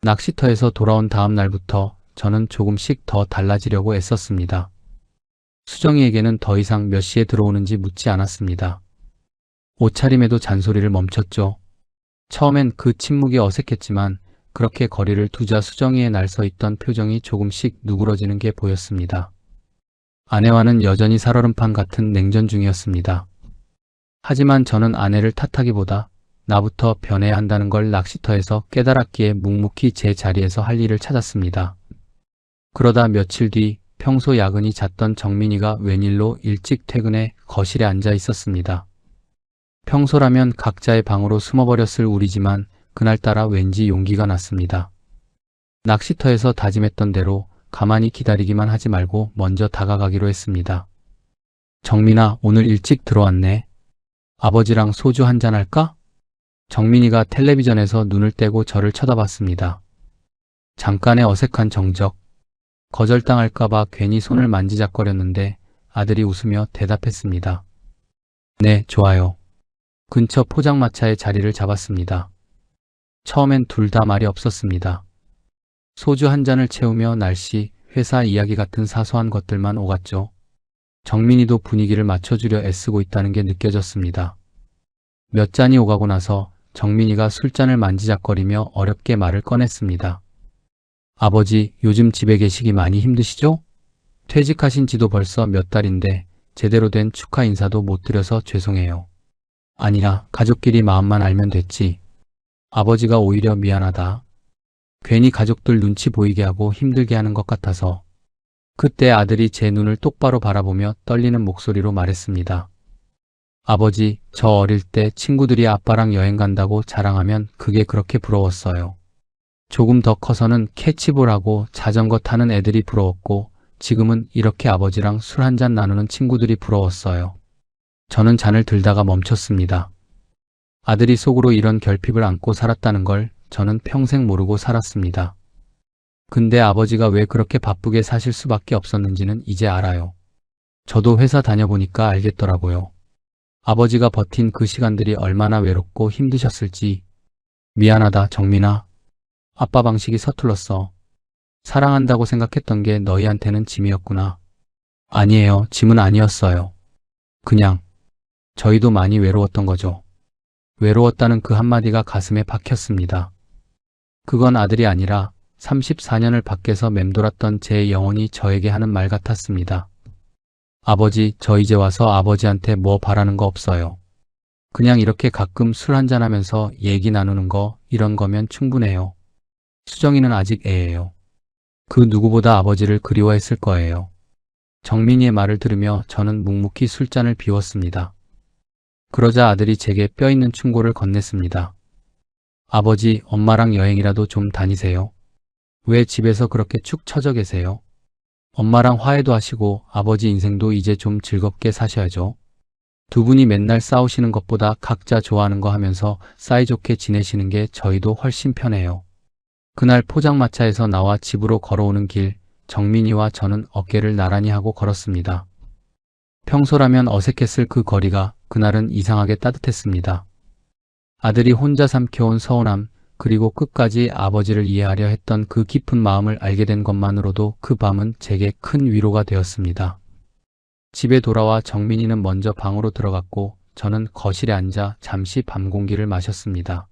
낚시터에서 돌아온 다음 날부터 저는 조금씩 더 달라지려고 애썼습니다. 수정이에게는 더 이상 몇 시에 들어오는지 묻지 않았습니다. 옷차림에도 잔소리를 멈췄죠. 처음엔 그 침묵이 어색했지만 그렇게 거리를 두자 수정이의 날 서 있던 표정이 조금씩 누그러지는 게 보였습니다. 아내와는 여전히 살얼음판 같은 냉전 중이었습니다. 하지만 저는 아내를 탓하기보다 나부터 변해야 한다는 걸 낚시터에서 깨달았기에 묵묵히 제 자리에서 할 일을 찾았습니다. 그러다 며칠 뒤 평소 야근이 잦던 정민이가 웬일로 일찍 퇴근해 거실에 앉아 있었습니다. 평소라면 각자의 방으로 숨어버렸을 우리지만 그날따라 왠지 용기가 났습니다. 낚시터에서 다짐했던 대로 가만히 기다리기만 하지 말고 먼저 다가가기로 했습니다. 정민아, 오늘 일찍 들어왔네. 아버지랑 소주 한잔 할까? 정민이가 텔레비전에서 눈을 떼고 저를 쳐다봤습니다. 잠깐의 어색한 정적. 거절당할까봐 괜히 손을 만지작거렸는데 아들이 웃으며 대답했습니다. 네, 좋아요. 근처 포장마차에 자리를 잡았습니다. 처음엔 둘 다 말이 없었습니다. 소주 한 잔을 채우며 날씨, 회사 이야기 같은 사소한 것들만 오갔죠. 정민이도 분위기를 맞춰주려 애쓰고 있다는 게 느껴졌습니다. 몇 잔이 오가고 나서 정민이가 술잔을 만지작거리며 어렵게 말을 꺼냈습니다. 아버지, 요즘 집에 계시기 많이 힘드시죠? 퇴직하신 지도 벌써 몇 달인데 제대로 된 축하 인사도 못 드려서 죄송해요. 아니라 가족끼리 마음만 알면 됐지. 아버지가 오히려 미안하다. 괜히 가족들 눈치 보이게 하고 힘들게 하는 것 같아서. 그때 아들이 제 눈을 똑바로 바라보며 떨리는 목소리로 말했습니다. 아버지, 저 어릴 때 친구들이 아빠랑 여행 간다고 자랑하면 그게 그렇게 부러웠어요. 조금 더 커서는 캐치볼하고 자전거 타는 애들이 부러웠고 지금은 이렇게 아버지랑 술 한잔 나누는 친구들이 부러웠어요. 저는 잔을 들다가 멈췄습니다. 아들이 속으로 이런 결핍을 안고 살았다는 걸 저는 평생 모르고 살았습니다. 근데 아버지가 왜 그렇게 바쁘게 사실 수밖에 없었는지는 이제 알아요. 저도 회사 다녀보니까 알겠더라고요. 아버지가 버틴 그 시간들이 얼마나 외롭고 힘드셨을지. 미안하다, 정민아. 아빠 방식이 서툴렀어. 사랑한다고 생각했던 게 너희한테는 짐이었구나. 아니에요, 짐은 아니었어요. 그냥 저희도 많이 외로웠던 거죠. 외로웠다는 그 한마디가 가슴에 박혔습니다. 그건 아들이 아니라 34년을 밖에서 맴돌았던 제 영혼이 저에게 하는 말 같았습니다. 아버지, 저 이제 와서 아버지한테 뭐 바라는 거 없어요. 그냥 이렇게 가끔 술 한잔하면서 얘기 나누는 거, 이런 거면 충분해요. 수정이는 아직 애예요. 그 누구보다 아버지를 그리워했을 거예요. 정민이의 말을 들으며 저는 묵묵히 술잔을 비웠습니다. 그러자 아들이 제게 뼈있는 충고를 건넸습니다. 아버지, 엄마랑 여행이라도 좀 다니세요. 왜 집에서 그렇게 축 처져 계세요? 엄마랑 화해도 하시고 아버지 인생도 이제 좀 즐겁게 사셔야죠. 두 분이 맨날 싸우시는 것보다 각자 좋아하는 거 하면서 사이좋게 지내시는 게 저희도 훨씬 편해요. 그날 포장마차에서 나와 집으로 걸어오는 길, 정민이와 저는 어깨를 나란히 하고 걸었습니다. 평소라면 어색했을 그 거리가 그날은 이상하게 따뜻했습니다. 아들이 혼자 삼켜온 서운함, 그리고 끝까지 아버지를 이해하려 했던 그 깊은 마음을 알게 된 것만으로도 그 밤은 제게 큰 위로가 되었습니다. 집에 돌아와 정민이는 먼저 방으로 들어갔고 저는 거실에 앉아 잠시 밤 공기를 마셨습니다.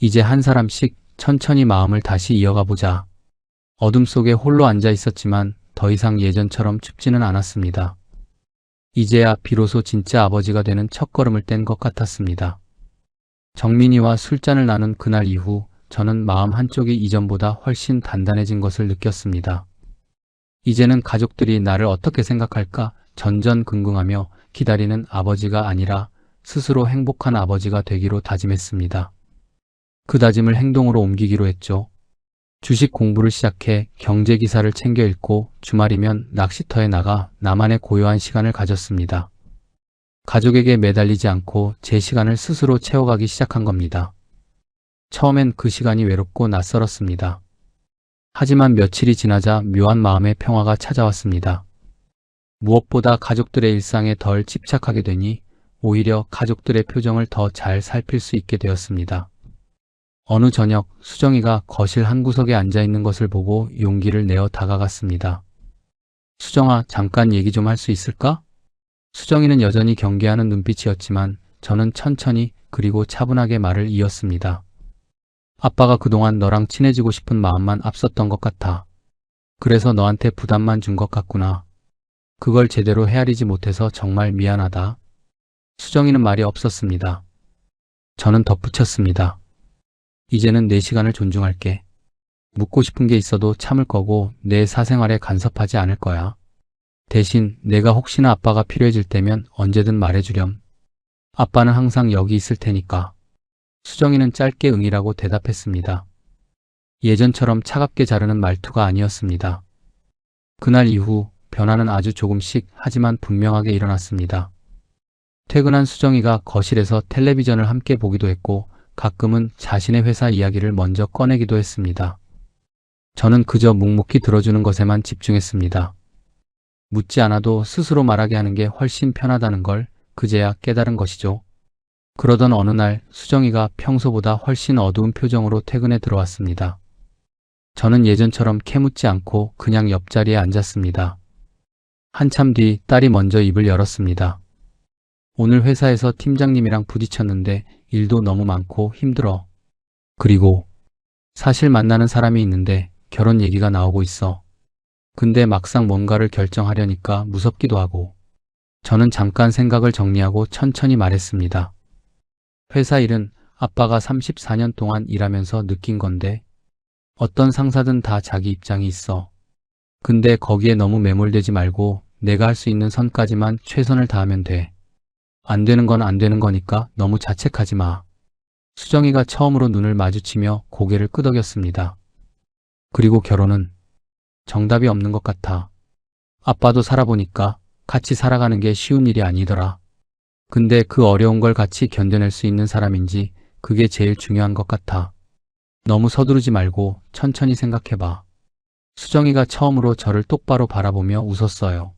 이제 한 사람씩 천천히 마음을 다시 이어가 보자. 어둠 속에 홀로 앉아 있었지만 더 이상 예전처럼 춥지는 않았습니다. 이제야 비로소 진짜 아버지가 되는 첫걸음을 뗀 것 같았습니다. 정민이와 술잔을 나눈 그날 이후 저는 마음 한쪽이 이전보다 훨씬 단단해진 것을 느꼈습니다. 이제는 가족들이 나를 어떻게 생각할까 전전긍긍하며 기다리는 아버지가 아니라 스스로 행복한 아버지가 되기로 다짐했습니다. 그 다짐을 행동으로 옮기기로 했죠. 주식 공부를 시작해 경제 기사를 챙겨 읽고 주말이면 낚시터에 나가 나만의 고요한 시간을 가졌습니다. 가족에게 매달리지 않고 제 시간을 스스로 채워가기 시작한 겁니다. 처음엔 그 시간이 외롭고 낯설었습니다. 하지만 며칠이 지나자 묘한 마음의 평화가 찾아왔습니다. 무엇보다 가족들의 일상에 덜 집착하게 되니 오히려 가족들의 표정을 더 잘 살필 수 있게 되었습니다. 어느 저녁 수정이가 거실 한 구석에 앉아 있는 것을 보고 용기를 내어 다가갔습니다. 수정아, 잠깐 얘기 좀 할 수 있을까? 수정이는 여전히 경계하는 눈빛이었지만 저는 천천히 그리고 차분하게 말을 이었습니다. 아빠가 그동안 너랑 친해지고 싶은 마음만 앞섰던 것 같아. 그래서 너한테 부담만 준 것 같구나. 그걸 제대로 헤아리지 못해서 정말 미안하다. 수정이는 말이 없었습니다. 저는 덧붙였습니다. 이제는 내 시간을 존중할게. 묻고 싶은 게 있어도 참을 거고 내 사생활에 간섭하지 않을 거야. 대신 내가 혹시나 아빠가 필요해질 때면 언제든 말해주렴. 아빠는 항상 여기 있을 테니까. 수정이는 짧게 응이라고 대답했습니다. 예전처럼 차갑게 자르는 말투가 아니었습니다. 그날 이후 변화는 아주 조금씩 하지만 분명하게 일어났습니다. 퇴근한 수정이가 거실에서 텔레비전을 함께 보기도 했고 가끔은 자신의 회사 이야기를 먼저 꺼내기도 했습니다. 저는 그저 묵묵히 들어주는 것에만 집중했습니다. 묻지 않아도 스스로 말하게 하는 게 훨씬 편하다는 걸 그제야 깨달은 것이죠. 그러던 어느 날 수정이가 평소보다 훨씬 어두운 표정으로 퇴근에 들어왔습니다. 저는 예전처럼 캐묻지 않고 그냥 옆자리에 앉았습니다. 한참 뒤 딸이 먼저 입을 열었습니다. 오늘 회사에서 팀장님이랑 부딪혔는데 일도 너무 많고 힘들어. 그리고 사실 만나는 사람이 있는데 결혼 얘기가 나오고 있어. 근데 막상 뭔가를 결정하려니까 무섭기도 하고. 저는 잠깐 생각을 정리하고 천천히 말했습니다. 회사 일은 아빠가 34년 동안 일하면서 느낀 건데 어떤 상사든 다 자기 입장이 있어. 근데 거기에 너무 매몰되지 말고 내가 할 수 있는 선까지만 최선을 다하면 돼. 안 되는 건 안 되는 거니까 너무 자책하지 마. 수정이가 처음으로 눈을 마주치며 고개를 끄덕였습니다. 그리고 결혼은 정답이 없는 것 같아. 아빠도 살아보니까 같이 살아가는 게 쉬운 일이 아니더라. 근데 그 어려운 걸 같이 견뎌낼 수 있는 사람인지 그게 제일 중요한 것 같아. 너무 서두르지 말고 천천히 생각해봐. 수정이가 처음으로 저를 똑바로 바라보며 웃었어요.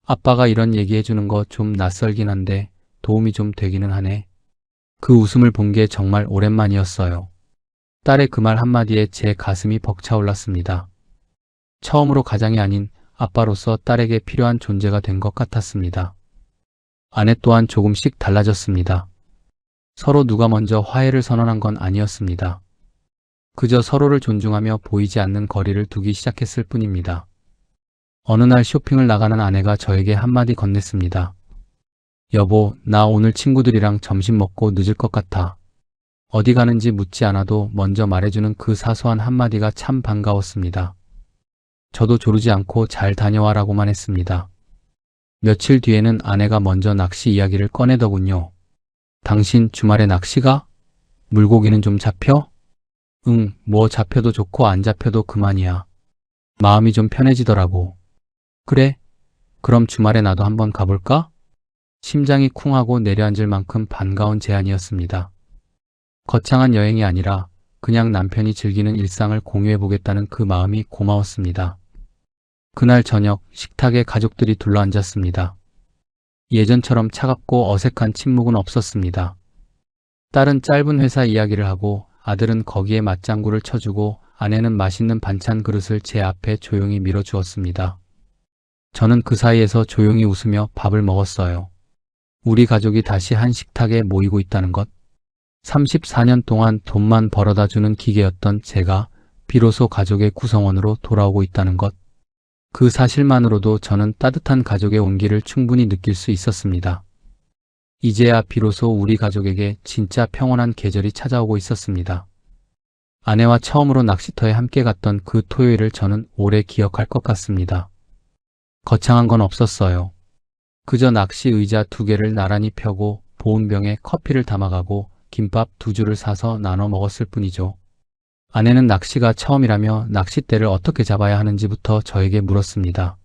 아빠가 이런 얘기 해주는 거 좀 낯설긴 한데 도움이 좀 되기는 하네. 그 웃음을 본 게 정말 오랜만이었어요. 딸의 그 말 한마디에 제 가슴이 벅차올랐습니다. 처음으로 가장이 아닌 아빠로서 딸에게 필요한 존재가 된 것 같았습니다. 아내 또한 조금씩 달라졌습니다. 서로 누가 먼저 화해를 선언한 건 아니었습니다. 그저 서로를 존중하며 보이지 않는 거리를 두기 시작했을 뿐입니다. 어느 날 쇼핑을 나가는 아내가 저에게 한마디 건넸습니다. 여보, 나 오늘 친구들이랑 점심 먹고 늦을 것 같아. 어디 가는지 묻지 않아도 먼저 말해주는 그 사소한 한마디가 참 반가웠습니다. 저도 조르지 않고 잘 다녀와라고만 했습니다. 며칠 뒤에는 아내가 먼저 낚시 이야기를 꺼내더군요. 당신 주말에 낚시가? 물고기는 좀 잡혀? 응, 뭐 잡혀도 좋고 안 잡혀도 그만이야. 마음이 좀 편해지더라고. 그래? 그럼 주말에 나도 한번 가볼까? 심장이 쿵하고 내려앉을 만큼 반가운 제안이었습니다. 거창한 여행이 아니라 그냥 남편이 즐기는 일상을 공유해보겠다는 그 마음이 고마웠습니다. 그날 저녁 식탁에 가족들이 둘러앉았습니다. 예전처럼 차갑고 어색한 침묵은 없었습니다. 딸은 짧은 회사 이야기를 하고 아들은 거기에 맞장구를 쳐주고 아내는 맛있는 반찬 그릇을 제 앞에 조용히 밀어주었습니다. 저는 그 사이에서 조용히 웃으며 밥을 먹었어요. 우리 가족이 다시 한 식탁에 모이고 있다는 것. 34년 동안 돈만 벌어다 주는 기계였던 제가 비로소 가족의 구성원으로 돌아오고 있다는 것. 그 사실만으로도 저는 따뜻한 가족의 온기를 충분히 느낄 수 있었습니다. 이제야 비로소 우리 가족에게 진짜 평온한 계절이 찾아오고 있었습니다. 아내와 처음으로 낚시터에 함께 갔던 그 토요일을 저는 오래 기억할 것 같습니다. 거창한 건 없었어요. 그저 낚시 의자 2개를 나란히 펴고 보온병에 커피를 담아가고 김밥 2줄을 사서 나눠 먹었을 뿐이죠. 아내는 낚시가 처음이라며 낚싯대를 어떻게 잡아야 하는지부터 저에게 물었습니다.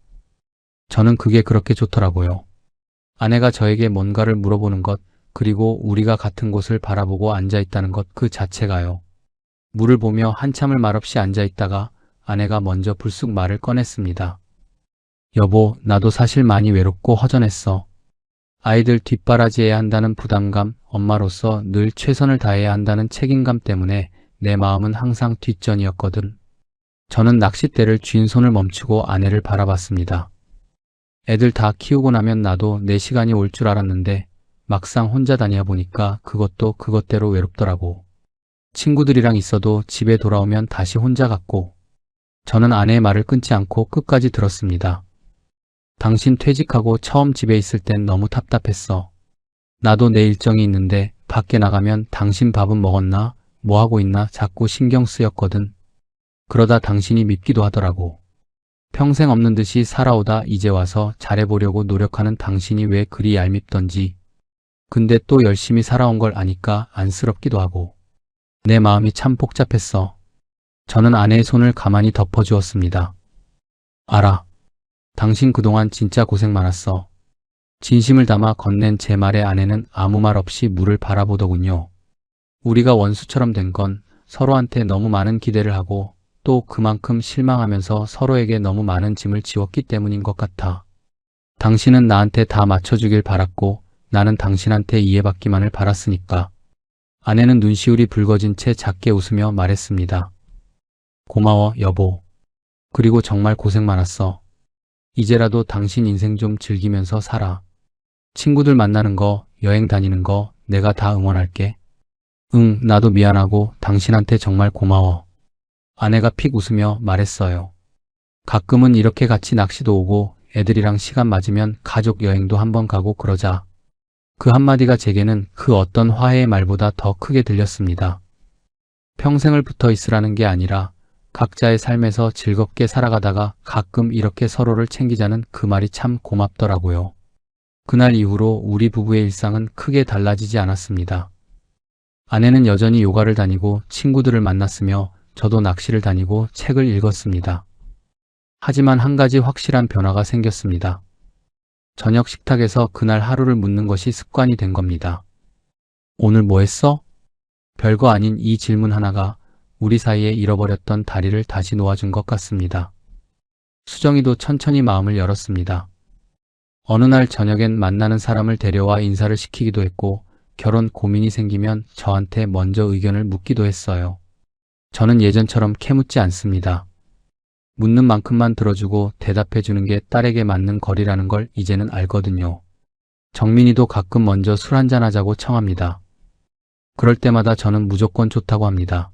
저는 그게 그렇게 좋더라고요. 아내가 저에게 뭔가를 물어보는 것, 그리고 우리가 같은 곳을 바라보고 앉아있다는 것 그 자체가요. 물을 보며 한참을 말없이 앉아있다가 아내가 먼저 불쑥 말을 꺼냈습니다. 여보, 나도 사실 많이 외롭고 허전했어. 아이들 뒷바라지해야 한다는 부담감, 엄마로서 늘 최선을 다해야 한다는 책임감 때문에 내 마음은 항상 뒷전이었거든. 저는 낚싯대를 쥔 손을 멈추고 아내를 바라봤습니다. 애들 다 키우고 나면 나도 내 시간이 올 줄 알았는데 막상 혼자 다녀 보니까 그것도 그것대로 외롭더라고. 친구들이랑 있어도 집에 돌아오면 다시 혼자 같고. 저는 아내의 말을 끊지 않고 끝까지 들었습니다. 당신 퇴직하고 처음 집에 있을 땐 너무 답답했어. 나도 내 일정이 있는데 밖에 나가면 당신 밥은 먹었나? 뭐 하고 있나? 자꾸 신경 쓰였거든. 그러다 당신이 밉기도 하더라고. 평생 없는 듯이 살아오다 이제 와서 잘해보려고 노력하는 당신이 왜 그리 얄밉던지. 근데 또 열심히 살아온 걸 아니까 안쓰럽기도 하고. 내 마음이 참 복잡했어. 저는 아내의 손을 가만히 덮어주었습니다. 알아. 당신 그동안 진짜 고생 많았어. 진심을 담아 건넨 제 말에 아내는 아무 말 없이 물을 바라보더군요. 우리가 원수처럼 된 건 서로한테 너무 많은 기대를 하고 또 그만큼 실망하면서 서로에게 너무 많은 짐을 지웠기 때문인 것 같아. 당신은 나한테 다 맞춰주길 바랐고 나는 당신한테 이해받기만을 바랐으니까. 아내는 눈시울이 붉어진 채 작게 웃으며 말했습니다. 고마워, 여보. 그리고 정말 고생 많았어. 이제라도 당신 인생 좀 즐기면서 살아. 친구들 만나는 거, 여행 다니는 거 내가 다 응원할게. 응, 나도 미안하고 당신한테 정말 고마워. 아내가 픽 웃으며 말했어요. 가끔은 이렇게 같이 낚시도 오고 애들이랑 시간 맞으면 가족 여행도 한번 가고 그러자. 그 한마디가 제게는 그 어떤 화해의 말보다 더 크게 들렸습니다. 평생을 붙어 있으라는 게 아니라 각자의 삶에서 즐겁게 살아가다가 가끔 이렇게 서로를 챙기자는 그 말이 참 고맙더라고요. 그날 이후로 우리 부부의 일상은 크게 달라지지 않았습니다. 아내는 여전히 요가를 다니고 친구들을 만났으며 저도 낚시를 다니고 책을 읽었습니다. 하지만 한 가지 확실한 변화가 생겼습니다. 저녁 식탁에서 그날 하루를 묻는 것이 습관이 된 겁니다. 오늘 뭐 했어? 별거 아닌 이 질문 하나가 우리 사이에 잃어버렸던 다리를 다시 놓아준 것 같습니다. 수정이도 천천히 마음을 열었습니다. 어느 날 저녁엔 만나는 사람을 데려와 인사를 시키기도 했고 결혼 고민이 생기면 저한테 먼저 의견을 묻기도 했어요. 저는 예전처럼 캐묻지 않습니다. 묻는 만큼만 들어주고 대답해 주는 게 딸에게 맞는 거리라는 걸 이제는 알거든요. 정민이도 가끔 먼저 술 한잔 하자고 청합니다. 그럴 때마다 저는 무조건 좋다고 합니다.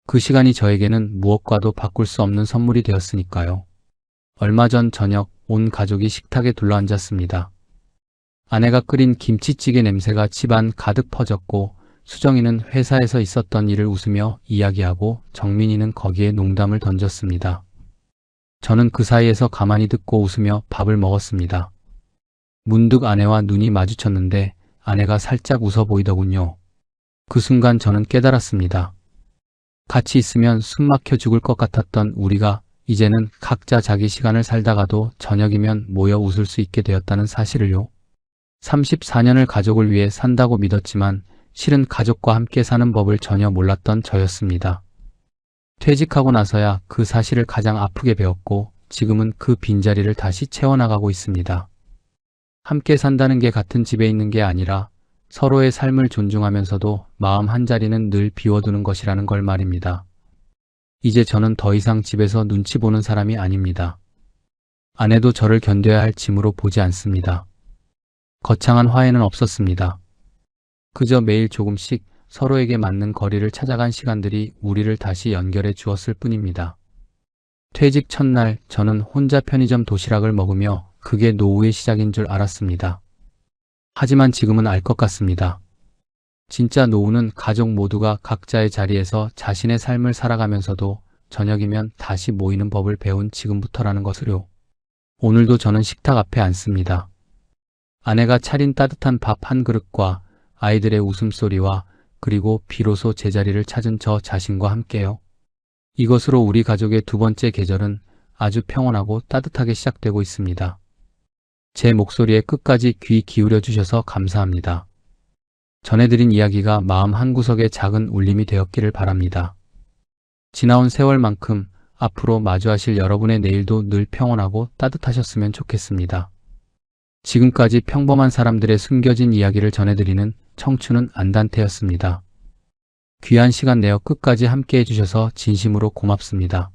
그 시간이 저에게는 무엇과도 바꿀 수 없는 선물이 되었으니까요. 얼마 전 저녁 온 가족이 식탁에 둘러앉았습니다. 아내가 끓인 김치찌개 냄새가 집안 가득 퍼졌고 수정이는 회사에서 있었던 일을 웃으며 이야기하고 정민이는 거기에 농담을 던졌습니다. 저는 그 사이에서 가만히 듣고 웃으며 밥을 먹었습니다. 문득 아내와 눈이 마주쳤는데 아내가 살짝 웃어 보이더군요. 그 순간 저는 깨달았습니다. 같이 있으면 숨 막혀 죽을 것 같았던 우리가 이제는 각자 자기 시간을 살다가도 저녁이면 모여 웃을 수 있게 되었다는 사실을요. 34년을 가족을 위해 산다고 믿었지만 실은 가족과 함께 사는 법을 전혀 몰랐던 저였습니다. 퇴직하고 나서야 그 사실을 가장 아프게 배웠고 지금은 그 빈자리를 다시 채워나가고 있습니다. 함께 산다는 게 같은 집에 있는 게 아니라 서로의 삶을 존중하면서도 마음 한자리는 늘 비워두는 것이라는 걸 말입니다. 이제 저는 더 이상 집에서 눈치 보는 사람이 아닙니다. 아내도 저를 견뎌야 할 짐으로 보지 않습니다. 거창한 화해는 없었습니다. 그저 매일 조금씩 서로에게 맞는 거리를 찾아간 시간들이 우리를 다시 연결해 주었을 뿐입니다. 퇴직 첫날 저는 혼자 편의점 도시락을 먹으며 그게 노후의 시작인 줄 알았습니다. 하지만 지금은 알 것 같습니다. 진짜 노후는 가족 모두가 각자의 자리에서 자신의 삶을 살아가면서도 저녁이면 다시 모이는 법을 배운 지금부터라는 것을요. 오늘도 저는 식탁 앞에 앉습니다. 아내가 차린 따뜻한 밥 한 그릇과 아이들의 웃음소리와 그리고 비로소 제자리를 찾은 저 자신과 함께요. 이것으로 우리 가족의 두 번째 계절은 아주 평온하고 따뜻하게 시작되고 있습니다. 제 목소리에 끝까지 귀 기울여 주셔서 감사합니다. 전해드린 이야기가 마음 한구석에 작은 울림이 되었기를 바랍니다. 지나온 세월만큼 앞으로 마주하실 여러분의 내일도 늘 평온하고 따뜻하셨으면 좋겠습니다. 지금까지 평범한 사람들의 숨겨진 이야기를 전해드리는 청춘은 안단테였습니다. 귀한 시간 내어 끝까지 함께 해주셔서 진심으로 고맙습니다.